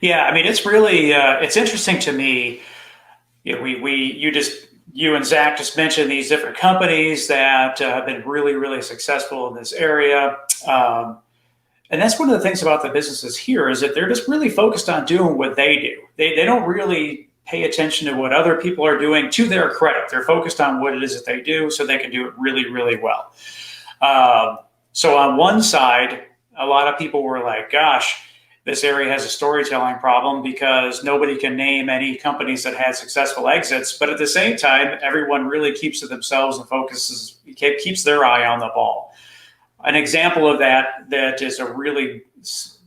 Yeah, I mean, it's really it's interesting to me. You and Zach just mentioned these different companies that have been really, really successful in this area. Um, and that's one of the things about the businesses here is that they're just really focused on doing what they do. They don't really pay attention to what other people are doing to their credit. They're focused on what it is that they do so they can do it really, really well. So on one side, a lot of people were like, gosh, this area has a storytelling problem because nobody can name any companies that had successful exits. But at the same time, everyone really keeps to themselves and keeps their eye on the ball. An example of that is a really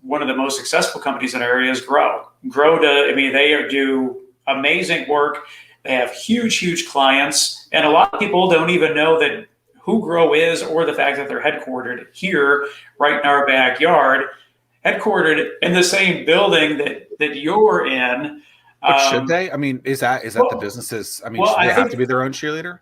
one of the most successful companies in our area is Grow. I mean, they do amazing work. They have huge, huge clients, and a lot of people don't even know that who Grow is or the fact that they're headquartered here, right in our backyard, headquartered in the same building that you're in. But should they? I mean, is that the Well, businesses? I mean, well, should I they have think to be their own cheerleader?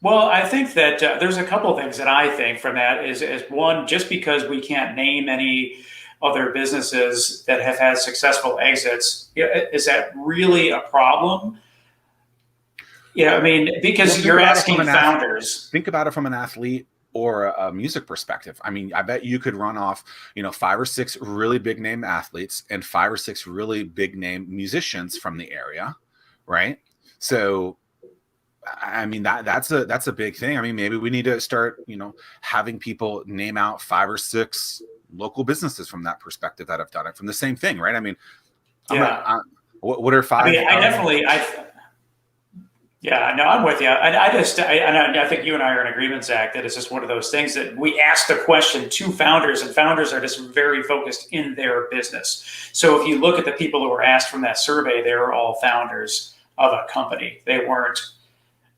Well, I think that there's a couple of things that I think from that is one, just because we can't name any other businesses that have had successful exits, is that really a problem? Yeah, I mean, Well, because you're asking founders. think about it from an athlete or a music perspective. I mean, I bet you could run off, five or six really big name athletes and five or six really big name musicians from the area, right? So I mean that's a big thing. I mean, maybe we need to start, having people name out five or six local businesses from that perspective that have done it from the same thing, right? I mean, I'm not. Yeah, What are I five? mean, yeah, no, I'm with you. I think you and I are in agreement, Zach, that it's just one of those things that we ask the question to founders, and founders are just very focused in their business. So if you look at the people who were asked from that survey, they were all founders of a company. They weren't,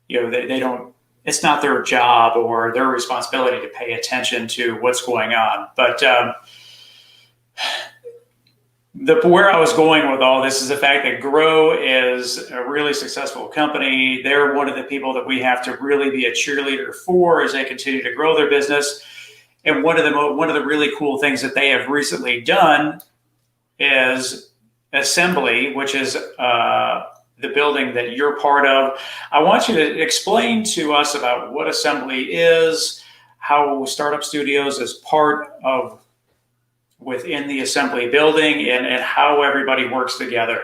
they don't, it's not their job or their responsibility to pay attention to what's going on. But where I was going with all this is the fact that Grow is a really successful company. They're one of the people that we have to really be a cheerleader for as they continue to grow their business. And one of the really cool things that they have recently done is Assembly, which is the building that you're part of. I want you to explain to us about what Assembly is, how Startup Studios is part of within the Assembly building, and how everybody works together.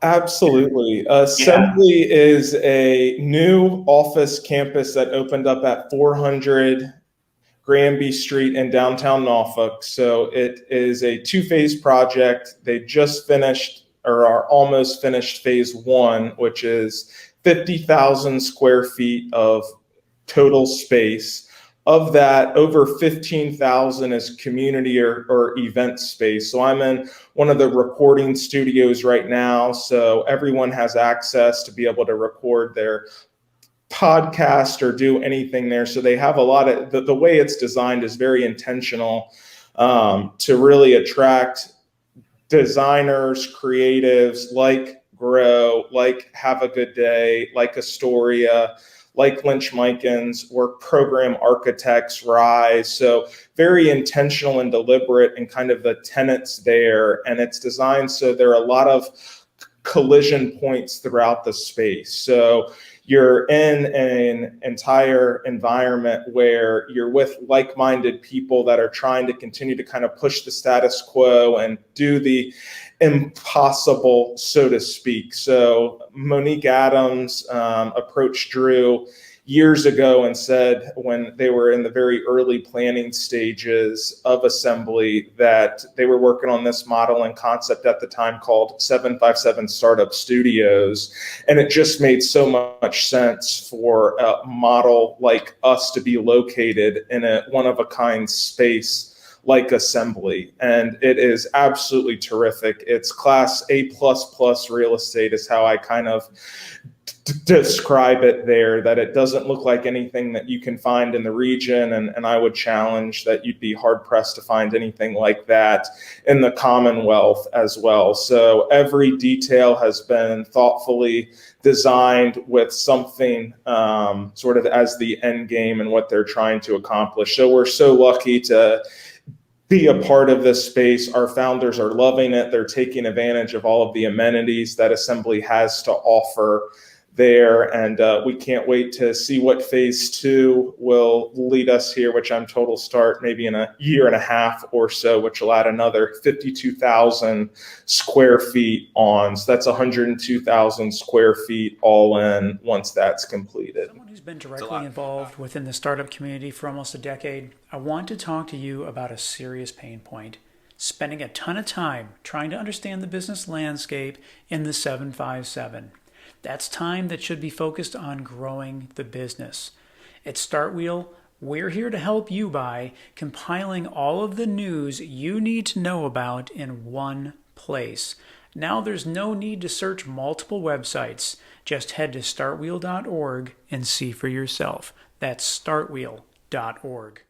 Absolutely. Yeah, Assembly is a new office campus that opened up at 400 Granby Street in downtown Norfolk. So it is a two-phase project. They just finished or are almost finished phase one, which is 50,000 square feet of total space. Of that, over 15,000 is community or event space. So I'm in one of the recording studios right now. So everyone has access to be able to record their podcast or do anything there. So they have a lot of the way it's designed is very intentional to really attract designers, creatives like Grow, like Have a Good Day, like Astoria, like Lynch Mikens, work program architects, Rise. So very intentional and deliberate in kind of the tenets there. And it's designed so there are a lot of collision points throughout the space. So you're in an entire environment where you're with like-minded people that are trying to continue to kind of push the status quo and do the impossible, so to speak. So Monique Adams approached Drew years ago and said when they were in the very early planning stages of Assembly that they were working on this model and concept at the time called 757 Startup Studios. And it just made so much sense for a model like us to be located in a one-of-a-kind space like Assembly. And it is absolutely terrific. It's class A++ real estate is how I kind of describe it there, that it doesn't look like anything that you can find in the region. And I would challenge that you'd be hard pressed to find anything like that in the Commonwealth as well. So every detail has been thoughtfully designed with something sort of as the end game and what they're trying to accomplish. So we're so lucky to be a part of this space. Our founders are loving it. They're taking advantage of all of the amenities that Assembly has to offer there. And we can't wait to see what phase 2 will lead us here, which I'm total start maybe in a year and a half or so, which will add another 52,000 square feet on. So that's 102,000 square feet all in once that's completed. Someone who's been directly involved within the startup community for almost a decade, I want to talk to you about a serious pain point. Spending a ton of time trying to understand the business landscape in the 757. That's time that should be focused on growing the business. At Startwheel, we're here to help you by compiling all of the news you need to know about in one place. Now there's no need to search multiple websites. Just head to startwheel.org and see for yourself. That's startwheel.org.